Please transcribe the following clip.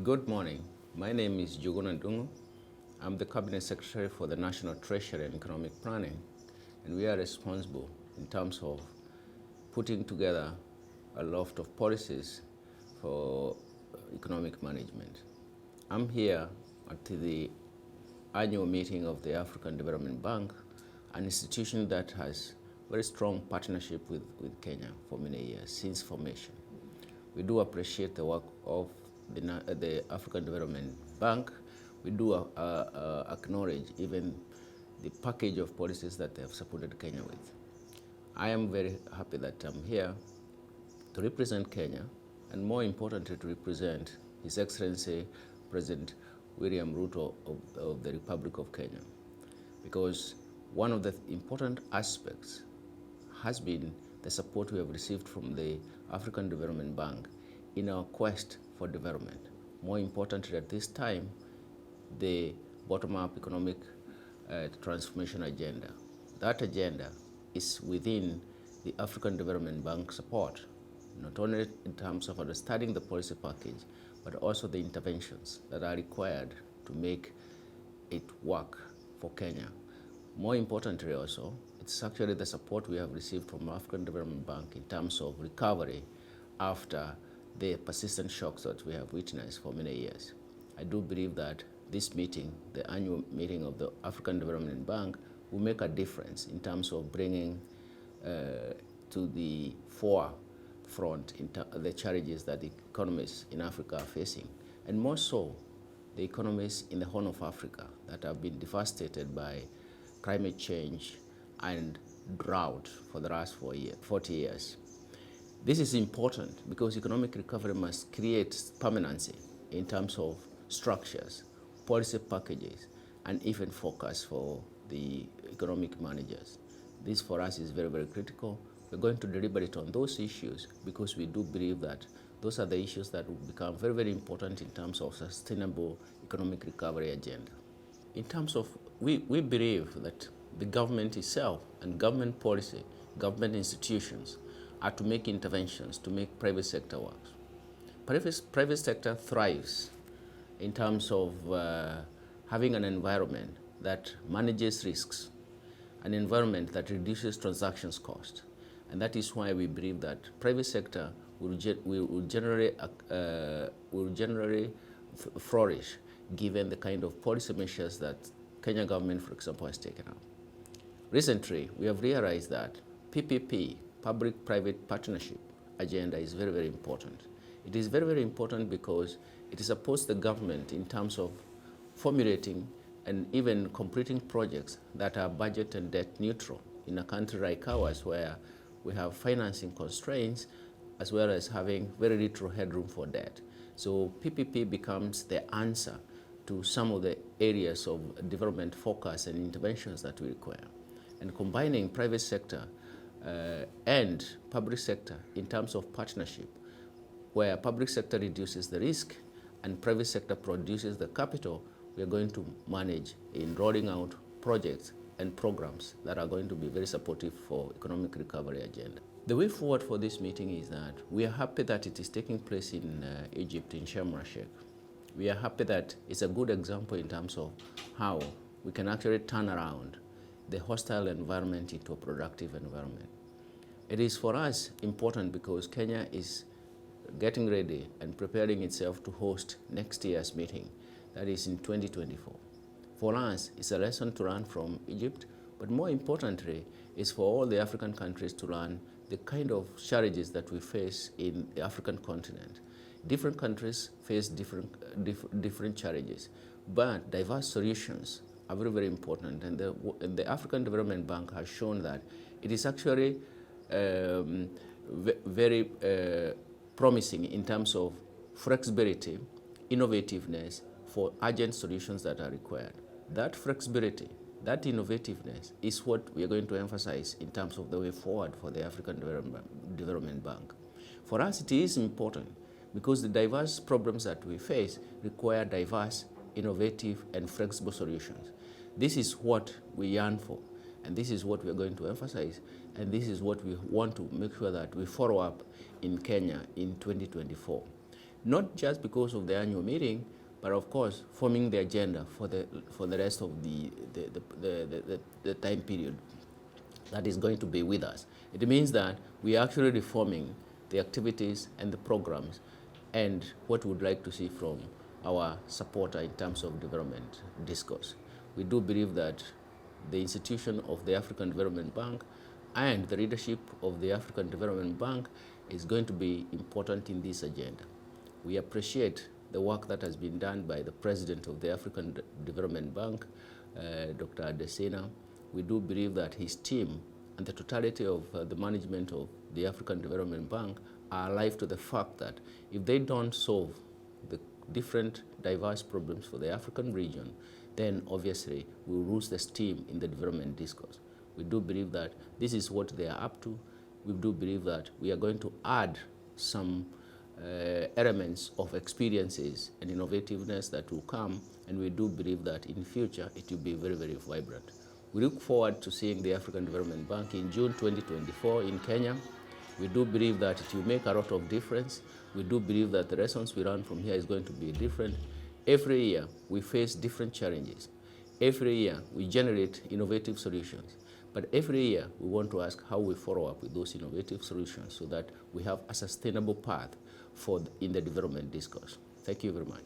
Good morning. My name is Juguna Dungu. I'm the Cabinet Secretary for the National Treasury and Economic Planning, and we are responsible in terms of putting together a lot of policies for economic management. I'm here at the annual meeting of the African Development Bank, an institution that has very strong partnership with Kenya for many years, since formation. We do appreciate the work of the African Development Bank. We do acknowledge even the package of policies that they have supported Kenya with. I am very happy that I'm here to represent Kenya, and more importantly, to represent His Excellency President William Ruto of the Republic of Kenya, because one of the important aspects has been the support we have received from the African Development Bank in our quest for development. More importantly, at this time, the bottom-up economic transformation agenda. That agenda is within the African Development Bank support, not only in terms of understanding the policy package, but also the interventions that are required to make it work for Kenya. More importantly also, it's actually the support we have received from African Development Bank in terms of recovery after the persistent shocks that we have witnessed for many years. I do believe that this meeting, the annual meeting of the African Development Bank, will make a difference in terms of bringing to the forefront the challenges that the economies in Africa are facing, and more so the economies in the Horn of Africa that have been devastated by climate change and drought for the last 40 years. This is important because economic recovery must create permanency in terms of structures, policy packages, and even focus for the economic managers. This for us is very, very critical. We're going to deliberate on those issues because we do believe that those are the issues that will become very, very important in terms of sustainable economic recovery agenda. In terms of, we believe that the government itself and government policy, government institutions are to make interventions to make private sector work. Private sector thrives in terms of having an environment that manages risks, an environment that reduces transactions cost. And that is why we believe that private sector will generally flourish given the kind of policy measures that Kenya government, for example, has taken up. Recently, we have realized that PPP, public-private partnership agenda, is very, very important. It is very, very important because it supports the government in terms of formulating and even completing projects that are budget and debt neutral in a country like ours, where we have financing constraints as well as having very little headroom for debt. So PPP becomes the answer to some of the areas of development focus and interventions that we require. And combining private sector and public sector in terms of partnership, where public sector reduces the risk and private sector produces the capital, we are going to manage in rolling out projects and programs that are going to be very supportive for economic recovery agenda. The way forward for this meeting is that we are happy that it is taking place in Egypt, in Sharm el-Sheikh. We are happy that it's a good example in terms of how we can actually turn around the hostile environment into a productive environment. It is for us important because Kenya is getting ready and preparing itself to host next year's meeting, that is in 2024. For us, it's a lesson to learn from Egypt, but more importantly, it's for all the African countries to learn the kind of challenges that we face in the African continent. Different countries face different challenges, but diverse solutions are very, very important. And the African Development Bank has shown that it is actually very promising in terms of flexibility, innovativeness for urgent solutions that are required. That flexibility, that innovativeness is what we are going to emphasize in terms of the way forward for the African Development Bank. For us, it is important because the diverse problems that we face require diverse, innovative, and flexible solutions. This is what we yearn for, and this is what we are going to emphasize, and this is what we want to make sure that we follow up in Kenya in 2024. not just because of the annual meeting, but of course forming the agenda for the rest of the time period that is going to be with us. It means that we are actually reforming the activities and the programs and what we would like to see from our supporter in terms of development discourse. We do believe that the institution of the African Development Bank and the leadership of the African Development Bank is going to be important in this agenda. We appreciate the work that has been done by the president of the African Development Bank, Dr. Adesina. We do believe that his team and the totality of the management of the African Development Bank are alive to the fact that if they don't solve the different diverse problems for the African region, then obviously we will lose the steam in the development discourse. We do believe that this is what they are up to. We do believe that we are going to add some elements of experiences and innovativeness that will come, and we do believe that in future it will be very, very vibrant. We look forward to seeing the African Development Bank in June 2024 in Kenya. We do believe that it will make a lot of difference. We do believe that the lessons we learn from here is going to be different. Every year we face different challenges. Every year we generate innovative solutions. But every year we want to ask how we follow up with those innovative solutions so that we have a sustainable path in the development discourse. Thank you very much.